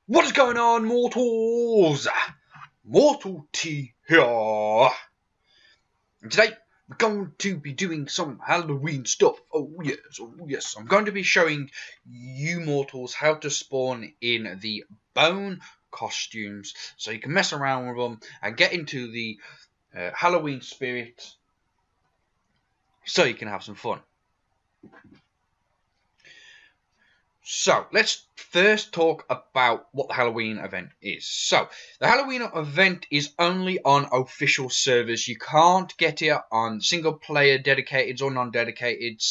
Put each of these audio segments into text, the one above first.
What is going on, mortals? Mortal T here. And today we're going to be doing some Halloween stuff. Oh yes. I'm going to be showing you mortals how to spawn in the bone costumes so you can mess around with them and get into the Halloween spirit so you can have some fun. So, let's first talk about what the Halloween event is. So, the Halloween event is only on official servers. You can't get it on single player dedicated or non-dedicated.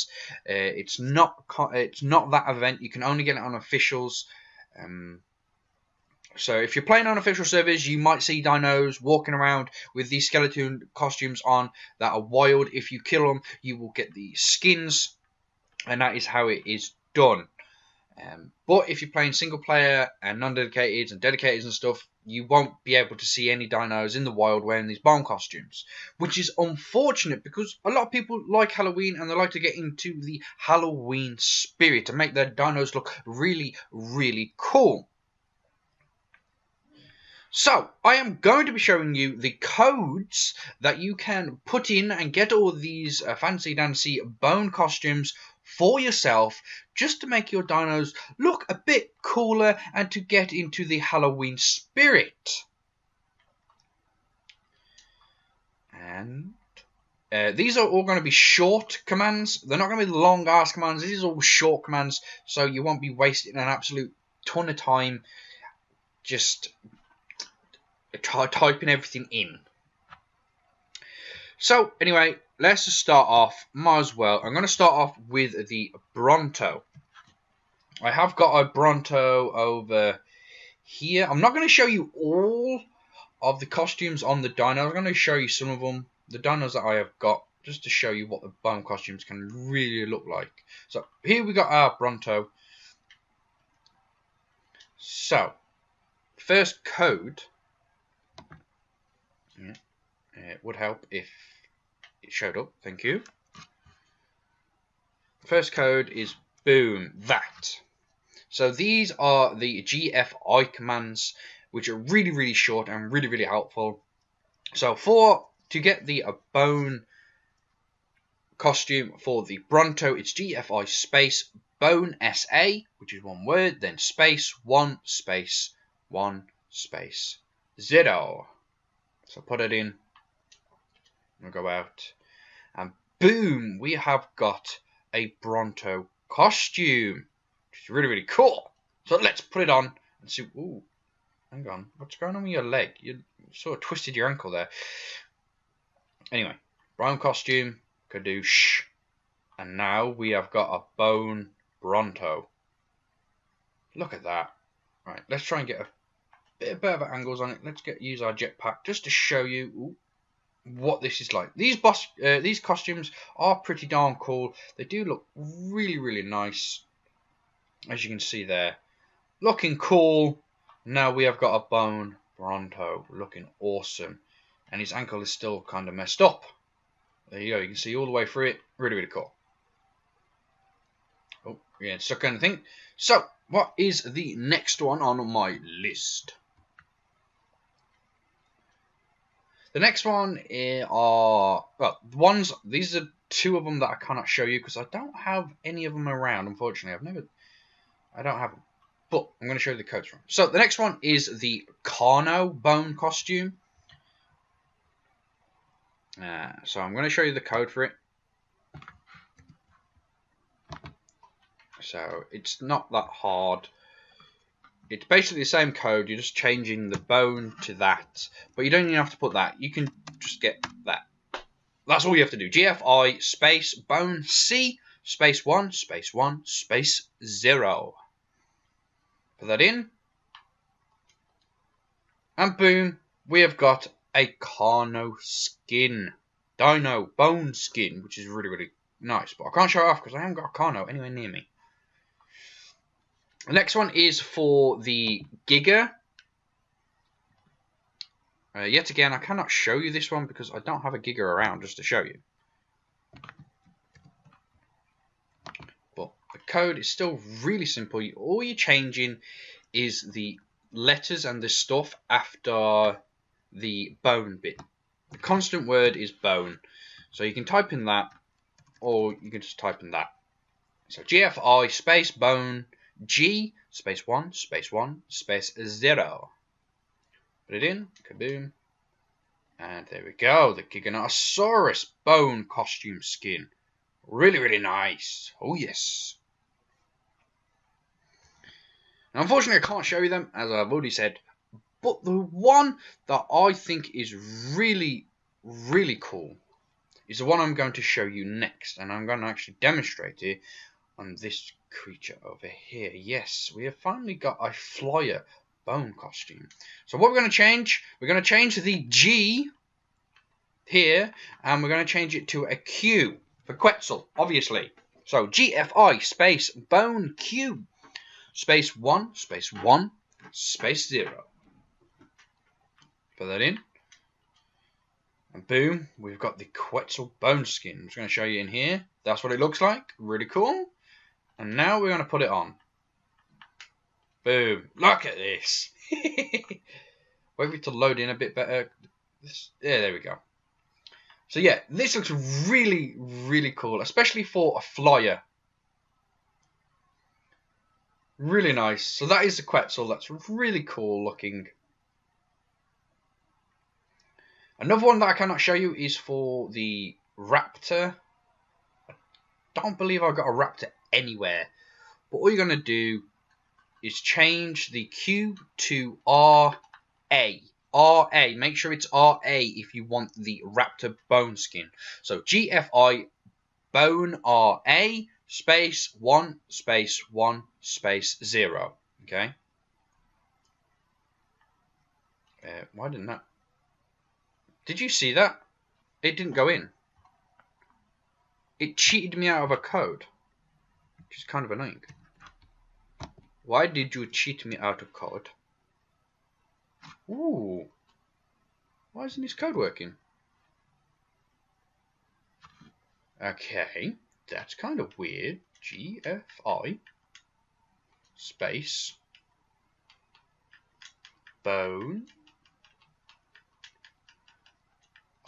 It's not that event. You can only get it on officials. So if you're playing on official servers, you might see dinos walking around with these skeleton costumes on that are wild. If you kill them, you will get the skins, and that is how it is done. But if you're playing single player and non-dedicated and dedicated and stuff, you won't be able to see any dinos in the wild wearing these bone costumes, which is unfortunate because a lot of people like Halloween and they like to get into the Halloween spirit and make their dinos look really, really cool. So, I am going to be showing you the codes that you can put in and get all these fancy-dancy bone costumes for yourself, just to make your dinos look a bit cooler and to get into the Halloween spirit. And these are all going to be short commands. They're not going to be long-ass commands. These are all short commands, so you won't be wasting an absolute ton of time just typing everything in. So, anyway, let's just start off. Might as well. I'm going to start off with the Bronto. I have got a Bronto over here. I'm not going to show you all of the costumes on the dino. I'm going to show you some of them, the dinos that I have got, just to show you what the bone costumes can really look like. So, here we got our Bronto. So, first code. Yeah, it would help if it showed up. Thank you. First code is boom, that. So these are the GFI commands, which are really, really short and really, really helpful. So to get the bone costume for the Bronto, it's GFI space bone SA, which is one word, then space 1 space 1 space 0. So put it in, we'll go out, and boom, we have got a Bronto costume, which is really, really cool. So let's put it on and see. Ooh, hang on, what's going on with your leg? You sort of twisted your ankle there. Anyway, brown costume, kadoosh, and now we have got a bone Bronto. Look at that. Right, let's try and get a bit better angles on it. Let's use our jetpack just to show you what this is like. These costumes are pretty darn cool. They do look really, really nice, as you can see there. Looking cool. Now we have got a bone Bronto looking awesome, and his ankle is still kind of messed up. There you go. You can see all the way through it. Really, really cool. Oh, yeah, stuck on anything. So, what is the next one on my list? The next one are, well, these are two of them that I cannot show you because I don't have any of them around, unfortunately. I don't have them. But I'm going to show you the codes from. So the next one is the Karno bone costume. So I'm going to show you the code for it. So it's not that hard. It's basically the same code, you're just changing the bone to that. But you don't even have to put that, you can just get that. That's all you have to do. GFI space bone C space 1 space 1 space 0. Put that in. And boom, we have got a Karno skin. Dino bone skin, which is really, really nice. But I can't show it off because I haven't got a Karno anywhere near me. The next one is for the Giga. Yet again, I cannot show you this one because I don't have a Giga around just to show you. But the code is still really simple. All you're changing is the letters and this stuff after the bone bit. The constant word is bone. So you can type in that, or you can just type in that. So GFI space bone G space 1 space 1 space 0. Put it in, kaboom. And there we go, the Giganotosaurus bone costume skin. Really, really nice. Oh yes. Now, unfortunately, I can't show you them, as I've already said. But the one that I think is really, really cool is the one I'm going to show you next. And I'm going to actually demonstrate it on this creature over here. Yes, we have finally got a flyer bone costume. So what we're going to change, the G here, and we're going to change it to a Q for Quetzal, obviously. So GFI space bone Q space 1 space 1 space 0. Put that in. And boom, we've got the Quetzal bone skin. I'm just going to show you in here. That's what it looks like. Really cool. And now we're going to put it on. Boom. Look at this. Wait for it to load in a bit better. Yeah, there we go. So yeah, this looks really, really cool, especially for a flyer. Really nice. So that is the Quetzal. That's really cool looking. Another one that I cannot show you is for the Raptor. I don't believe I've got a Raptor anywhere. But all you're going to do is change the Q to RA. RA. Make sure it's RA if you want the Raptor bone skin. So GFI bone RA space 1 space 1 space 0. Okay. Why didn't that? Did you see that? It didn't go in. It cheated me out of a code, which is kind of annoying. Why did you cheat me out of code? Ooh. Why isn't this code working? Okay, that's kind of weird. GFI space bone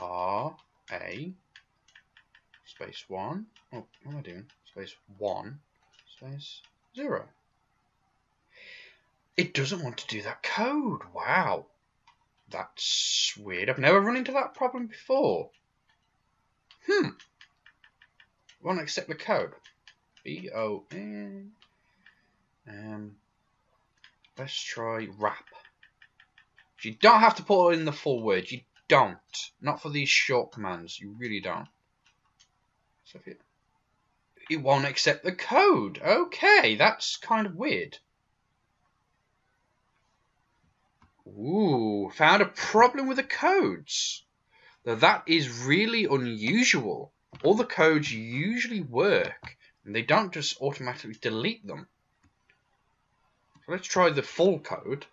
RA space 1. Oh, what am I doing? Space 1 space 0. It doesn't want to do that code. Wow. That's weird. I've never run into that problem before. Won't accept the code. BON. Let's try wrap. You don't have to put in the full word. You don't. Not for these short commands. You really don't. So if it won't accept the code. Okay, that's kind of weird. Ooh, found a problem with the codes. Now that is really unusual. All the codes usually work, and they don't just automatically delete them. So let's try the full code.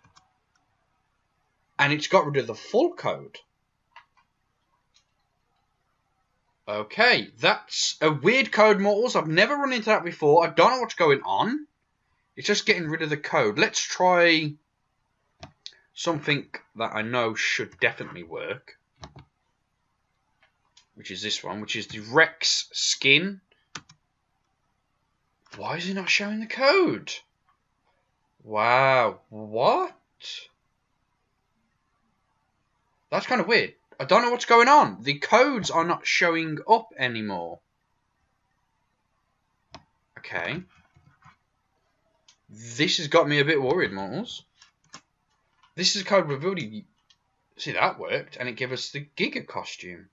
And it's got rid of the full code. Okay, that's a weird code, mortals. I've never run into that before. I don't know what's going on. It's just getting rid of the code. Let's try something that I know should definitely work, which is this one, which is the Rex skin. Why is it not showing the code? Wow, what? That's kind of weird. I don't know what's going on. The codes are not showing up anymore. Okay. This has got me a bit worried, mortals. This is a code we've already... See, that worked, and it gave us the Giga costume.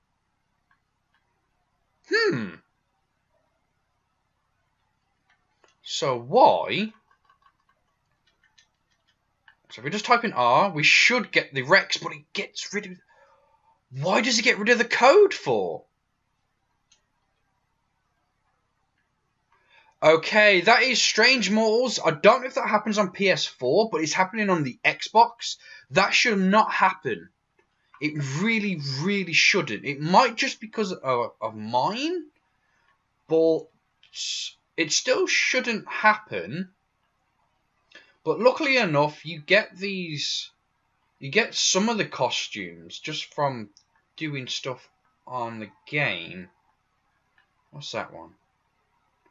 So why... So if we just type in R, we should get the Rex, but it gets rid of... Why does it get rid of the code for? Okay, that is strange, mortals. I don't know if that happens on PS4, but it's happening on the Xbox. That should not happen. It really, really shouldn't. It might just because of mine, but it still shouldn't happen. But luckily enough, you get some of the costumes just from doing stuff on the game. What's that one?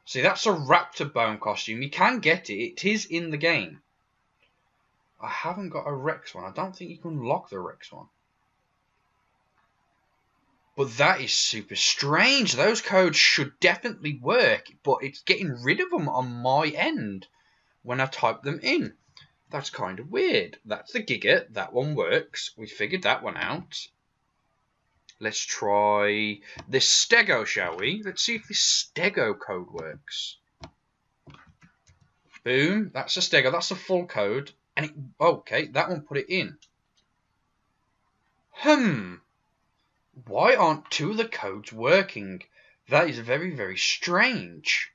See, that's a Raptor bone costume. You can get it. It is in the game. I haven't got a Rex one. I don't think you can unlock the Rex one. But that is super strange. Those codes should definitely work, but it's getting rid of them on my end when I type them in. That's kind of weird. That's the Giga. That one works. We figured that one out. Let's try this Stego, shall we? Let's see if this Stego code works. Boom. That's a Stego. That's the full code. And it, okay, that one put it in. Why aren't two of the codes working? That is very, very strange.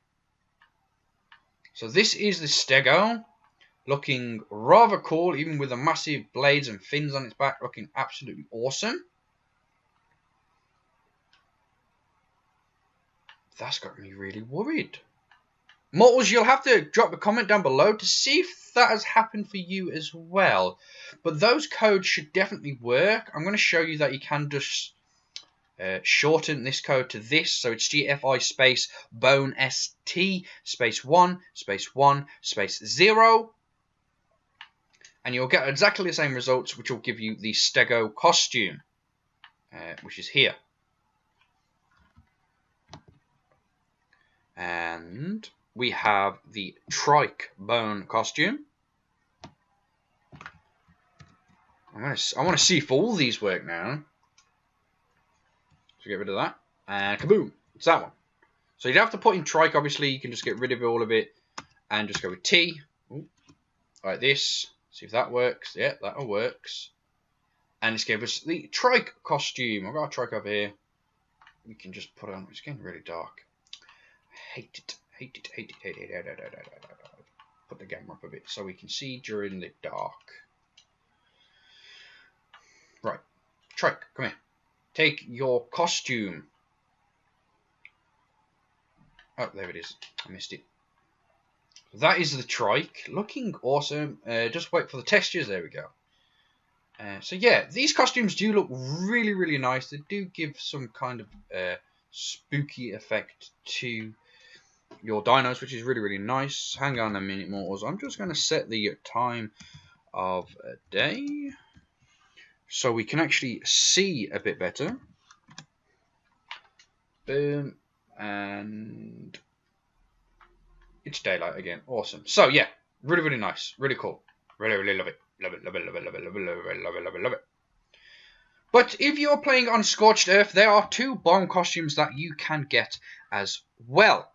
So this is the Stego. Looking rather cool, even with the massive blades and fins on its back. Looking absolutely awesome. That's got me really worried. Mortals, you'll have to drop a comment down below to see if that has happened for you as well. But those codes should definitely work. I'm going to show you that you can just shorten this code to this. So it's GFI space bone ST space 1 space 1 space 0. And you'll get exactly the same results, which will give you the Stego costume, which is here. And we have the trike bone costume. I want to see if all these work now. So get rid of that. And kaboom! It's that one. So you'd have to put in trike, obviously. You can just get rid of all of it and just go with T. Ooh, like this. See if that works. Yeah, that works. And it's gave us the trike costume. I've got a trike over here. We can just put it on. It's getting really dark. Hate it. Hate it. Put the camera up a bit so we can see during the dark. Right. Trike, come here. Take your costume. Oh, there it is. I missed it. That is the trike. Looking awesome. Just wait for the textures. There we go. So yeah, these costumes do look really, really nice. They do give some kind of spooky effect to your dinos, which is really, really nice. Hang on a minute, Mortals. I'm just going to set the time of day so we can actually see a bit better. Boom. And it's daylight again. Awesome. So yeah, really, really nice. Really cool. Really, really love it. Love it, love it, love it, love it, love it, love it, love it, love it, love it. But if you're playing on Scorched Earth, there are two bone costumes that you can get as well.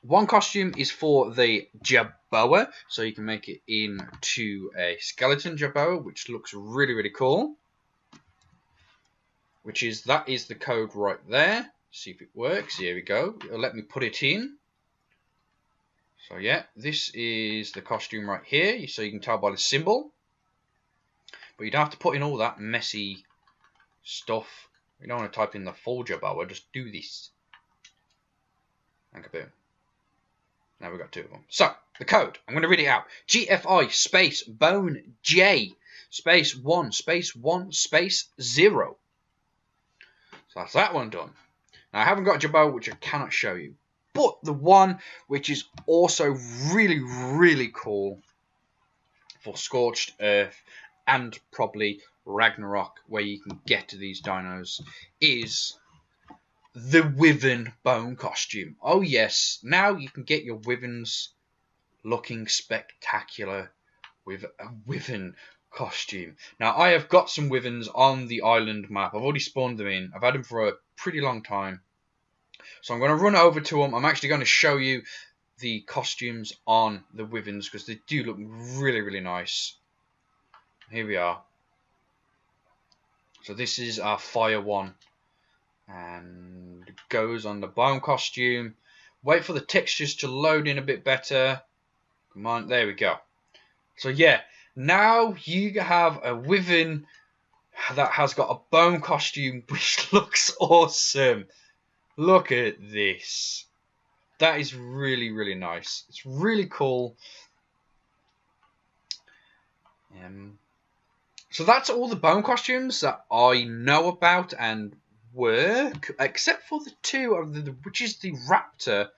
One costume is for the Jaboa, so you can make it into a skeleton Jaboa, which looks really, really cool. That is the code right there. See if it works. Here we go. It'll let me put it in. So yeah, this is the costume right here, so you can tell by the symbol. But you don't have to put in all that messy stuff. You don't want to type in the full Jaboa, just do this. And kaboom. Now we've got two of them. So, the code. I'm going to read it out. GFI space bone J space 1 space 1 space 0. So that's that one done. Now I haven't got Jaboa, which I cannot show you. But the one which is also really, really cool for Scorched Earth and probably Ragnarok, where you can get to these dinos, is the Withan bone costume. Oh yes, now you can get your Withans looking spectacular with a Withan costume. Now I have got some Withans on the island map. I've already spawned them in. I've had them for a pretty long time. So I'm going to run over to them. I'm actually going to show you the costumes on the Withans because they do look really, really nice. Here we are. So this is our fire one. And it goes on the bone costume. Wait for the textures to load in a bit better. Come on, there we go. So yeah, now you have a Withan that has got a bone costume which looks awesome. Look at this. That is really, really nice. It's really cool. So that's all the bone costumes that I know about and work, except for the two of which is the Raptor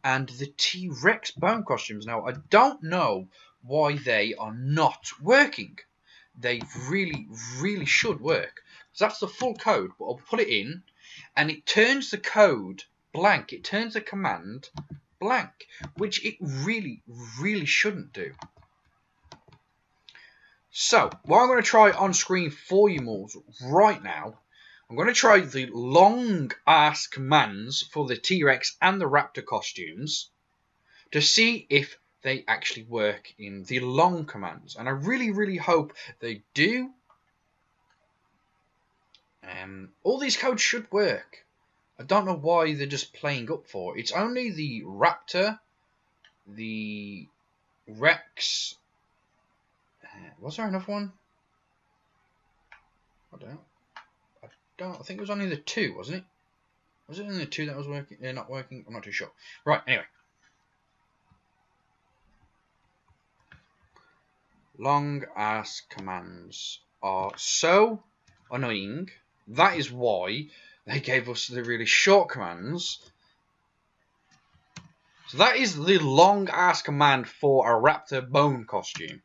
and the T-Rex bone costumes. Now I don't know why they are not working. They really should work. So that's the full code, but I'll put it in, and it turns the code blank. It turns the command blank, which it really shouldn't do. So, what I'm going to try on screen for you mortals right now, I'm going to try the long-ass commands for the T-Rex and the Raptor costumes to see if they actually work in the long commands. And I really hope they do. All these codes should work. I don't know why they're just playing up for. It's only the Raptor, the Rex. Was there another one? I don't. I think it was only the two, wasn't it? Was it only the two that was working? Not working. I'm not too sure. Right. Anyway. Long ass commands are so annoying. That is why they gave us the really short commands. So that is the long ass command for a Raptor bone costume.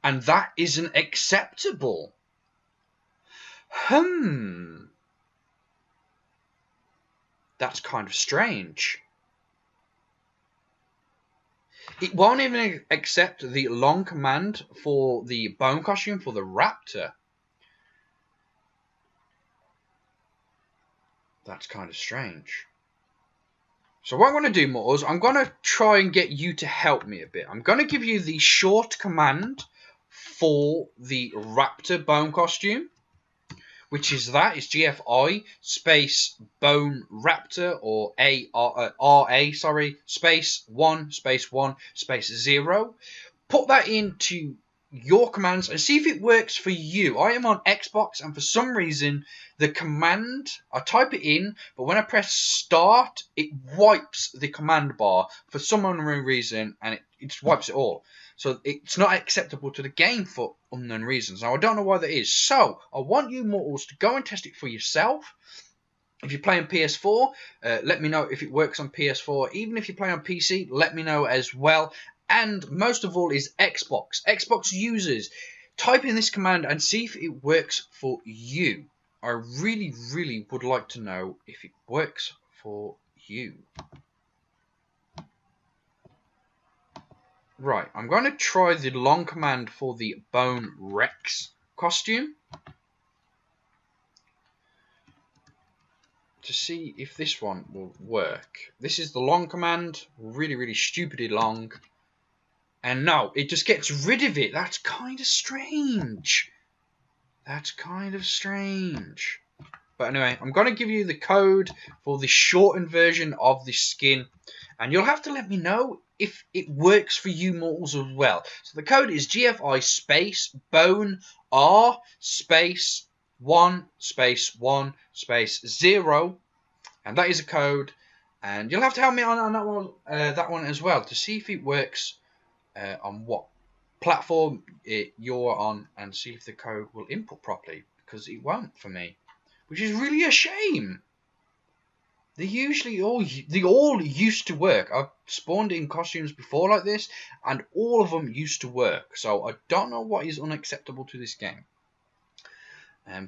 And that isn't acceptable. That's kind of strange. It won't even accept the long command for the bone costume for the Raptor. That's kind of strange. So what I'm going to do, mortals, I'm going to try and get you to help me a bit. I'm going to give you the short command for the Raptor bone costume, which is it's GFI space bone Raptor, or RA, sorry, space 1 space 0. Put that into your commands and see if it works for you. I am on Xbox, and for some reason the command, I type it in, but when I press start, it wipes the command bar for some unknown reason, and it just wipes it all. So it's not acceptable to the game for unknown reasons. Now I don't know why that is. So I want you mortals to go and test it for yourself. If you're playing PS4, let me know if it works on PS4. Even if you play on PC, let me know as well. And most of all is Xbox. Xbox users, type in this command and see if it works for you. I really would like to know if it works for you. Right, I'm going to try the long command for the Bone Rex costume to see if this one will work. This is the long command, really stupidly long. And no, it just gets rid of it. That's kind of strange. That's kind of strange. But anyway, I'm going to give you the code for the shortened version of the skin. And you'll have to let me know if it works for you mortals as well. So the code is GFI space bone R space 1 space 1 space 0. And that is a code. And you'll have to help me on that one as well to see if it works on what platform you're on, and see if the code will input properly, because it won't for me, which is really a shame. They all used to work. I've spawned in costumes before like this, and all of them used to work. So I don't know what is unacceptable to this game.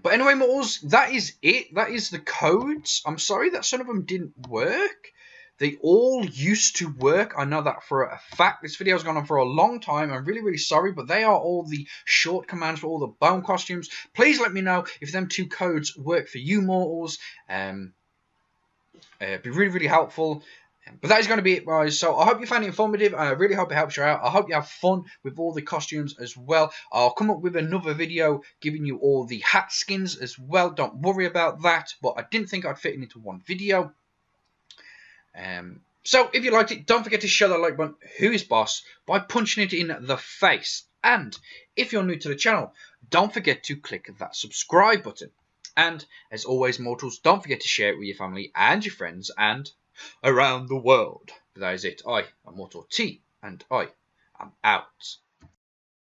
But anyway, mortals, that is it. That is the codes. I'm sorry that some of them didn't work. They all used to work. I know that for a fact. This video has gone on for a long time. I'm really sorry, but they are all the short commands for all the bone costumes. Please let me know if them two codes work for you mortals. It'd be really helpful. But that is going to be it, guys. So I hope you found it informative. I really hope it helps you out. I hope you have fun with all the costumes as well. I'll come up with another video giving you all the hat skins as well. Don't worry about that. But I didn't think I'd fit it into one video. So if you liked it, don't forget to show that like button, who is boss, by punching it in the face. And if you're new to the channel, don't forget to click that subscribe button. And as always, mortals, don't forget to share it with your family and your friends and around the world. But that is it. I am Mortal T, and I am out.